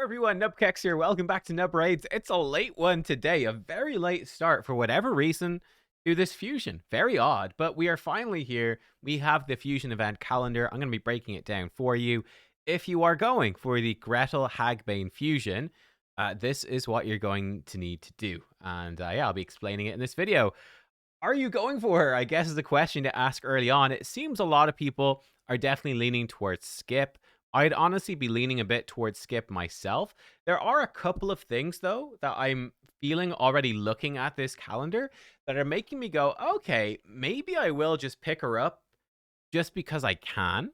everyone, nubkeks here. Welcome back to Nub Raids. It's a late one today, a very late start for whatever reason to this fusion. Very odd, but we are finally here. We have the fusion event calendar. I'm going to be breaking it down for you. If you are going for the Gretel Hagbane fusion, this is what you're going to need to do. And yeah, I'll be explaining it in this video. Are you going for her? I guess is the question to ask early on. It seems a lot of people are definitely leaning towards skip. I'd honestly be leaning a bit towards skip myself. There are a couple of things, though, that I'm feeling already looking at this calendar that are making me go, okay, maybe I will just pick her up just because I can.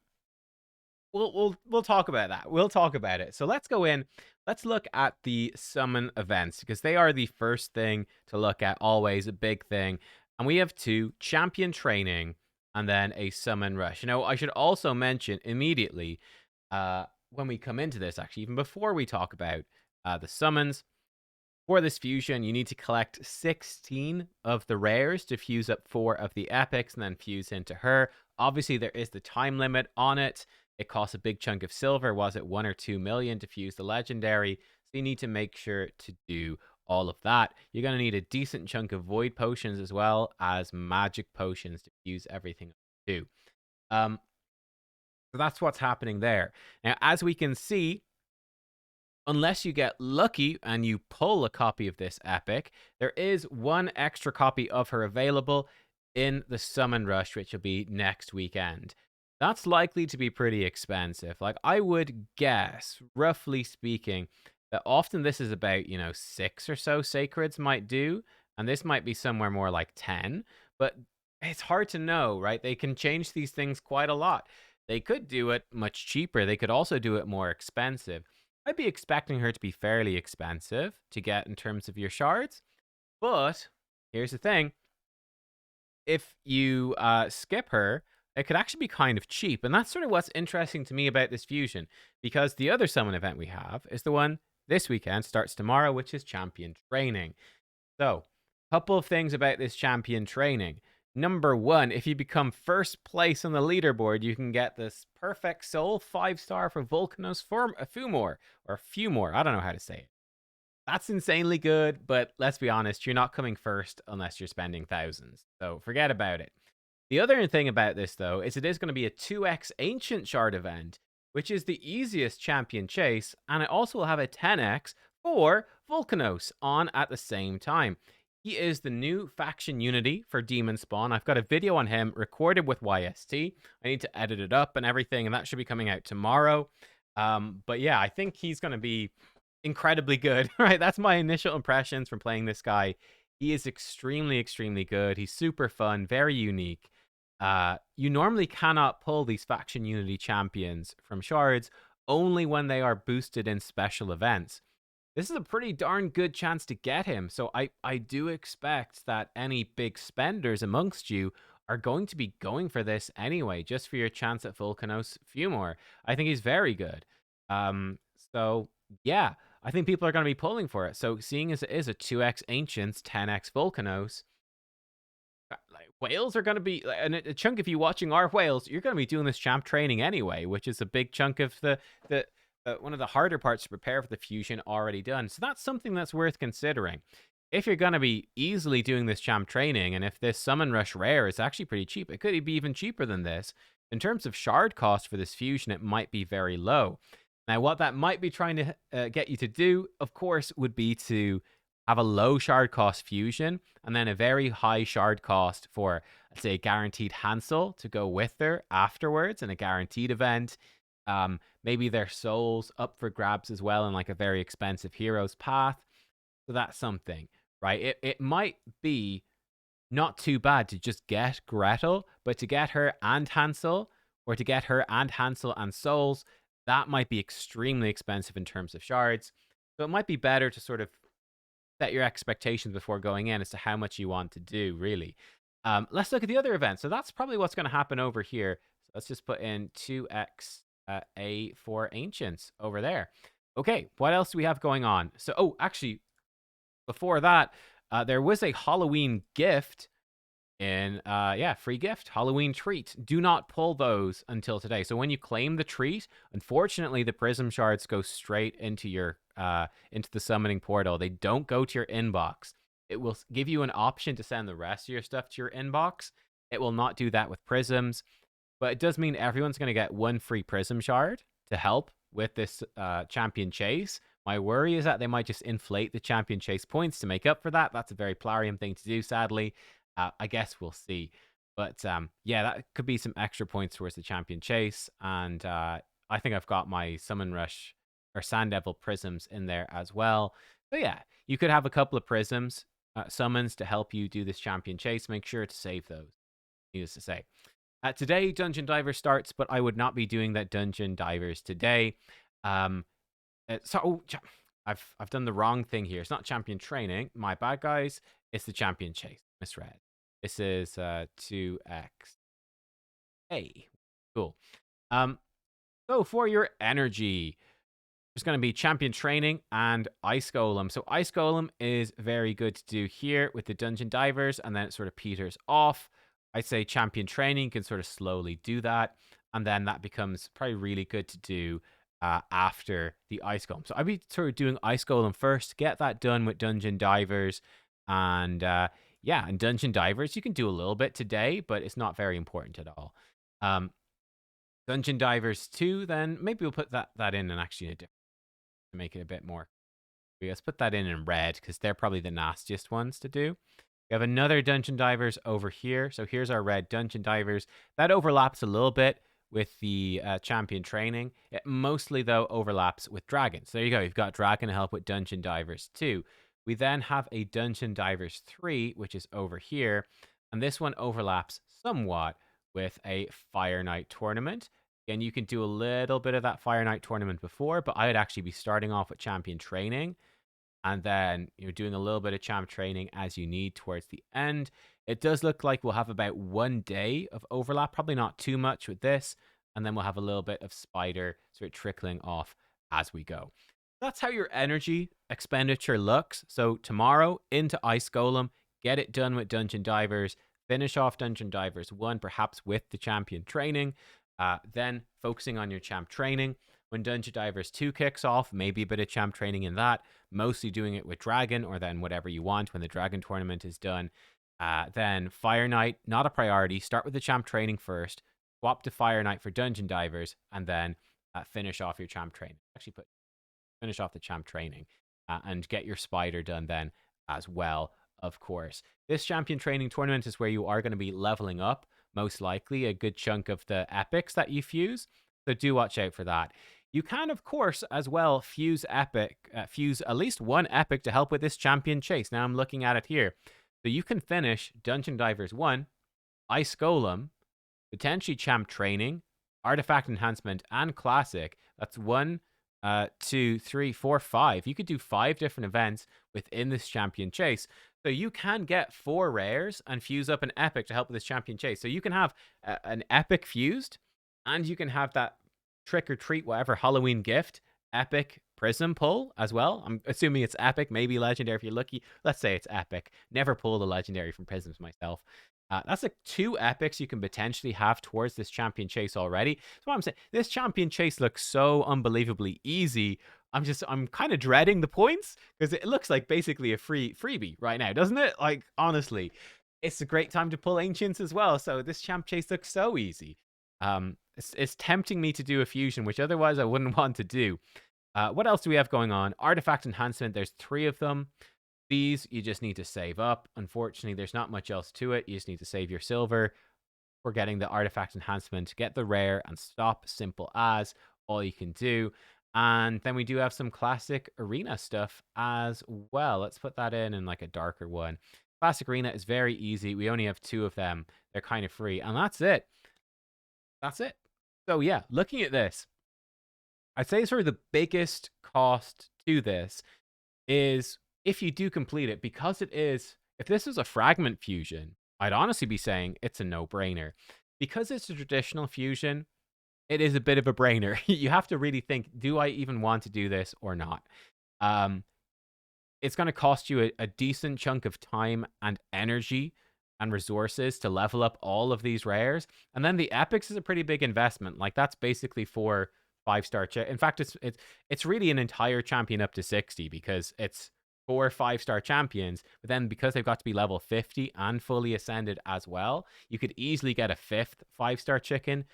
We'll talk about that. We'll talk about it. So let's go in. Let's look at the summon events because they are the first thing to look at, always a big thing. And we have two: champion training and then a summon rush. I should also mention immediately when we come into this, actually, even before we talk about the summons, for this fusion, you need to collect 16 of the rares to fuse up 4 of the epics and then fuse into her. Obviously, there is the time limit on it. It costs a big chunk of silver. Was it 1 or 2 million to fuse the legendary? So you need to make sure to do all of that. You're going to need a decent chunk of void potions as well as magic potions to fuse everything up too. So that's what's happening there. Now, as we can see, unless you get lucky and you pull a copy of this epic, there is 1 extra copy of her available in the summon rush, which will be next weekend. That's likely to be pretty expensive. Like, I would guess, roughly speaking, that often this is about, 6 or so sacreds might do, and this might be somewhere more like 10, but it's hard to know, right? They can change these things quite a lot. They could do it much cheaper. They could also do it more expensive. I'd be expecting her to be fairly expensive to get in terms of your shards, but here's the thing. If you skip her, it could actually be kind of cheap, and that's sort of what's interesting to me about this fusion, because the other summon event we have is the one this weekend, starts tomorrow, which is champion training. So, a couple of things about this champion training. Number 1, if you become first place on the leaderboard, you can get this perfect soul 5-star for Volcanos Fumor, or Fumor. I don't know how to say it. That's insanely good, but let's be honest, you're not coming first unless you're spending thousands. So forget about it. The other thing about this, though, is it is going to be a 2x Ancient Shard event, which is the easiest champion chase, and it also will have a 10x for Volcanos on at the same time. He is the new faction unity for Demon Spawn. I've got a video on him recorded with YST. I need to edit it up and everything, and that should be coming out tomorrow. But yeah, I think he's going to be incredibly good, right? That's my initial impressions from playing this guy. He is extremely, extremely good. He's super fun, very unique. You normally cannot pull these faction unity champions from shards only when they are boosted in special events. This is a pretty darn good chance to get him, so I do expect that any big spenders amongst you are going to be going for this anyway, just for your chance at Volcanos Fumor. I think he's very good. So yeah, I think people are going to be pulling for it. So seeing as it is a 2x Ancients, 10x Volcanos, like, whales are going to be, and a chunk of you watching our whales, you're going to be doing this champ training anyway, which is a big chunk of the one of the harder parts to prepare for the fusion already done. So that's something that's worth considering. If you're going to be easily doing this champ training, and if this summon rush rare is actually pretty cheap, it could be even cheaper than this. In terms of shard cost for this fusion, it might be very low. Now, what that might be trying to get you to do, of course, would be to have a low shard cost fusion and then a very high shard cost for, let's say, a guaranteed Hansel to go with her afterwards in a guaranteed event. Maybe their souls up for grabs as well in like a very expensive hero's path. So that's something, right? It might be not too bad to just get Gretel, but to get her and Hansel, or to get her and Hansel and souls, that might be extremely expensive in terms of shards. So it might be better to sort of set your expectations before going in as to how much you want to do, really. Let's look at the other events. So that's probably what's going to happen over here. So let's just put in 2x A for Ancients over there. Okay, what else do we have going on? So, actually, before that, there was a Halloween gift in yeah, free gift, Halloween treat. Do not pull those until today. So when you claim the treat, unfortunately the prism shards go straight into your into the summoning portal. They don't go to your inbox. It will give you an option to send the rest of your stuff to your inbox. It will not do that with prisms, but it does mean everyone's going to get one free prism shard to help with this champion chase. My worry is that they might just inflate the champion chase points to make up for that. That's a very Plarium thing to do, sadly. I guess we'll see. But yeah, that could be some extra points towards the champion chase. And I think I've got my Summon Rush or Sand Devil prisms in there as well. So yeah, you could have a couple of prisms, summons to help you do this champion chase. Make sure to save those, needless to say. Today, Dungeon Divers starts, but I would not be doing that Dungeon Divers today. I've done the wrong thing here. It's not champion training. My bad, guys. It's the champion chase. Misread. This is 2x. Hey, cool. So for your energy, there's going to be champion training and ice golem. So ice golem is very good to do here with the dungeon divers, and then it sort of peters off. I'd say champion training can sort of slowly do that, and then that becomes probably really good to do after the ice golem. So I'd be sort of doing ice golem first, get that done with dungeon divers, and yeah, and dungeon divers you can do a little bit today, but it's not very important at all. Dungeon divers 2, then maybe we'll put that in and actually in a different to make it a bit more. Let's put that in red because they're probably the nastiest ones to do. We have another dungeon divers over here. So here's our red dungeon divers. That overlaps a little bit with the champion training. It mostly, though, overlaps with dragons. There you go. You've got dragon to help with dungeon divers 2. We then have a dungeon divers 3, which is over here. And this one overlaps somewhat with a Fire Knight tournament. Again, you can do a little bit of that Fire Knight tournament before, but I would actually be starting off with champion training and then you're doing a little bit of champ training as you need towards the end. It does look like we'll have about 1 day of overlap, probably not too much with this, and then we'll have a little bit of spider sort of trickling off as we go. That's how your energy expenditure looks. So tomorrow into Ice Golem, get it done with Dungeon Divers, finish off Dungeon Divers 1, perhaps with the champion training, then focusing on your champ training. When Dungeon Divers 2 kicks off, maybe a bit of champ training in that, mostly doing it with Dragon, or then whatever you want when the Dragon tournament is done. Then Fire Knight, not a priority. Start with the champ training first, swap to Fire Knight for Dungeon Divers, and then finish off your champ training. Actually, finish off the champ training and get your spider done then as well, of course. This champion training tournament is where you are going to be leveling up, most likely, a good chunk of the epics that you fuse. So do watch out for that. You can, of course, as well fuse fuse at least 1 epic to help with this champion chase. Now I'm looking at it here. So you can finish Dungeon Divers 1, Ice Golem, potentially champ training, artifact enhancement, and classic. That's 1, 2, 3, 4, 5. You could do 5 different events within this champion chase. So you can get 4 rares and fuse up an epic to help with this champion chase. So you can have an epic fused, and you can have that trick or treat, whatever, Halloween gift, epic prism pull as well. I'm assuming it's epic, maybe legendary if you're lucky. Let's say it's epic. Never pulled a legendary from prisms myself. That's like 2 epics you can potentially have towards this champion chase already. So what I'm saying, this champion chase looks so unbelievably easy. I'm kind of dreading the points because it looks like basically a freebie right now, doesn't it? Like, honestly, it's a great time to pull ancients as well. So this champ chase looks so easy. It's tempting me to do a fusion, which otherwise I wouldn't want to do. What else do we have going on? Artifact enhancement, there's 3 of them. These you just need to save up. Unfortunately, there's not much else to it. You just need to save your silver for getting the artifact enhancement, get the rare, and stop. Simple as, all you can do. And then we do have some classic arena stuff as well. Let's put that in like a darker one. Classic arena is very easy. We only have 2 of them. They're kind of free. And that's it. That's it. So yeah, looking at this, I'd say sort of the biggest cost to this is if you do complete it, because it is, if this is a fragment fusion, I'd honestly be saying it's a no-brainer. Because it's a traditional fusion, it is a bit of a brainer. You have to really think, do I even want to do this or not? It's going to cost you a decent chunk of time and energy and resources to level up all of these rares. And then the epics is a pretty big investment. Like that's basically for 5-star. In fact, it's really an entire champion up to 60 because it's 4 5-star champions. But then because they've got to be level 50 and fully ascended as well, you could easily get a 5th 5-star chicken,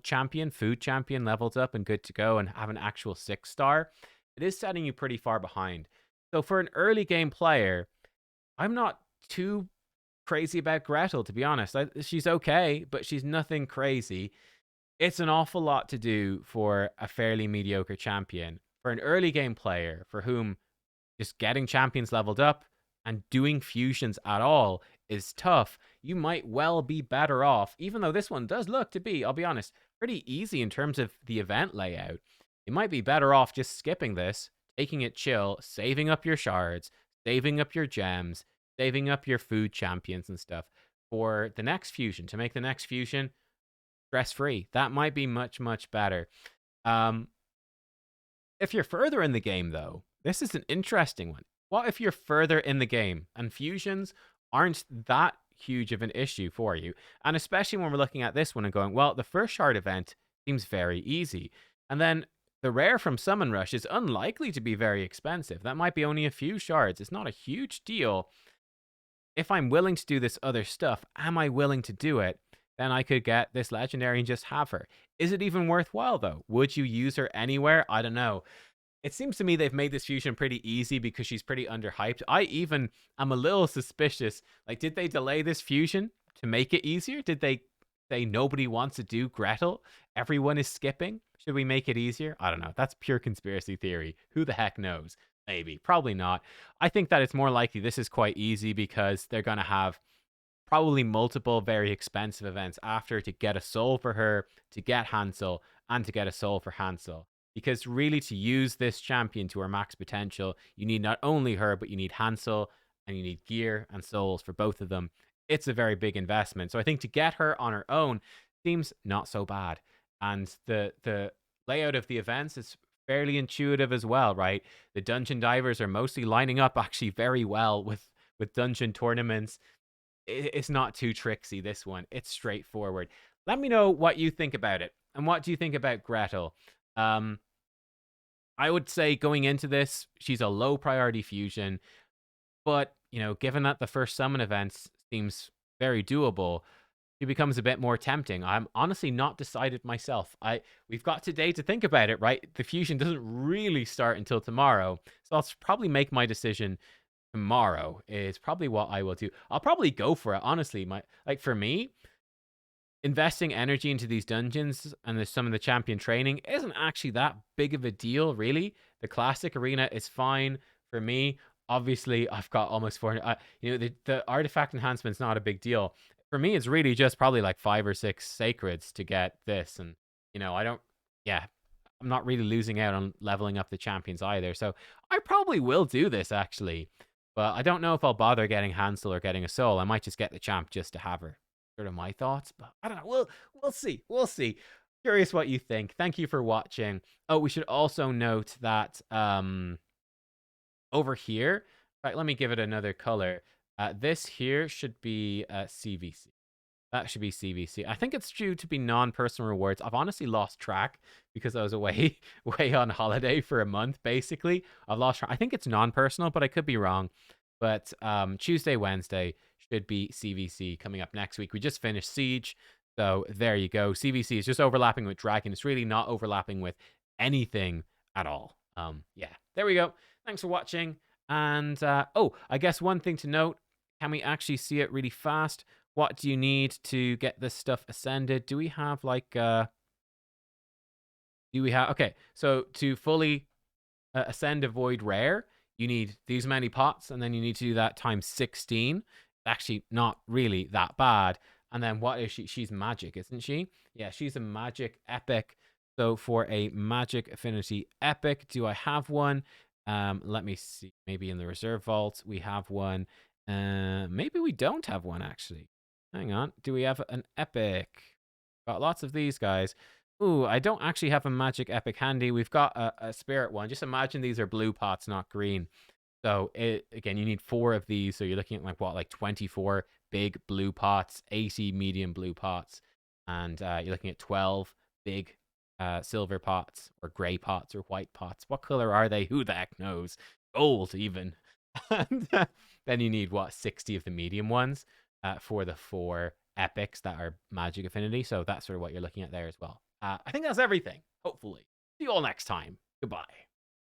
champion, food champion leveled up and good to go and have an actual 6-star. It is setting you pretty far behind. So for an early game player, I'm not too crazy about Gretel, to be honest. She's okay, but she's nothing crazy. It's an awful lot to do for a fairly mediocre champion. For an early game player for whom just getting champions leveled up and doing fusions at all is tough, you might well be better off, even though this one does look to be, I'll be honest, pretty easy in terms of the event layout. You might be better off just skipping this, taking it chill, saving up your shards, saving up your gems, saving up your food champions and stuff for the next fusion, to make the next fusion stress-free. That might be much, much better. If you're further in the game, though, this is an interesting one. What if you're further in the game and fusions aren't that huge of an issue for you? And especially when we're looking at this one and going, well, the first shard event seems very easy. And then the rare from Summon Rush is unlikely to be very expensive. That might be only a few shards. It's not a huge deal. If I'm willing to do this other stuff, am I willing to do it? Then I could get this legendary and just have her. Is it even worthwhile, though? Would you use her anywhere? I don't know. It seems to me they've made this fusion pretty easy because she's pretty underhyped. I even am a little suspicious. Like, did they delay this fusion to make it easier? Did they say nobody wants to do Gretel? Everyone is skipping? Should we make it easier? I don't know. That's pure conspiracy theory. Who the heck knows? Maybe. Probably not. I think that it's more likely this is quite easy because they're going to have probably multiple very expensive events after to get a soul for her, to get Hansel, and to get a soul for Hansel. Because really, to use this champion to her max potential, you need not only her, but you need Hansel, and you need gear and souls for both of them. It's a very big investment. So I think to get her on her own seems not so bad. And the layout of the events is fairly intuitive as well, right? The dungeon divers are mostly lining up actually very well with dungeon tournaments. It's not too tricksy, this one. It's straightforward. Let me know what you think about it. And what do you think about Gretel? I would say going into this, she's a low priority fusion. But, given that the first summon events seems very doable, it becomes a bit more tempting. I'm honestly not decided myself. We've got today to think about it, right? The fusion doesn't really start until tomorrow. So I'll probably make my decision tomorrow is probably what I will do. I'll probably go for it, honestly. For me, investing energy into these dungeons and some of the champion training isn't actually that big of a deal, really. The classic arena is fine for me. Obviously, I've got almost 400. The artifact enhancement's not a big deal. For me, it's really just probably like 5 or 6 sacreds to get this. And, I'm not really losing out on leveling up the champions either. So I probably will do this, actually. But I don't know if I'll bother getting Hansel or getting a soul. I might just get the champ just to have her. Sort of my thoughts, but I don't know. We'll see. We'll see. Curious what you think. Thank you for watching. Oh, we should also note that over here, right, let me give it another color. This here should be CVC. That should be CVC. I think it's due to be non-personal rewards. I've honestly lost track because I was away on holiday for a month, basically. I've lost track. I think it's non-personal, but I could be wrong. But Tuesday, Wednesday should be CVC coming up next week. We just finished Siege, so there you go. CVC is just overlapping with Dragon. It's really not overlapping with anything at all. Yeah, there we go. Thanks for watching. And, I guess one thing to note, can we actually see it really fast? What do you need to get this stuff ascended? Do we have, okay, so to fully ascend a Void Rare, you need these many pots, and then you need to do that times 16. Actually, not really that bad. And then what is she? She's magic, isn't she? Yeah, she's a magic epic. So for a magic affinity epic, do I have one? Let me see. Maybe in the reserve vault we have one. Maybe we don't have one, actually. Hang on. Do we have an epic? Got lots of these guys. Ooh, I don't actually have a magic epic handy. We've got a spirit one. Just imagine these are blue pots, not green. So again, you need 4 of these. So you're looking at like 24 big blue pots, 80 medium blue pots, and you're looking at 12 big silver pots, or gray pots, or white pots. What color are they? Who the heck knows? Gold, even. And then you need, what, 60 of the medium ones for the 4 epics that are magic affinity. So that's sort of what you're looking at there as well. I think that's everything, hopefully. See you all next time. Goodbye.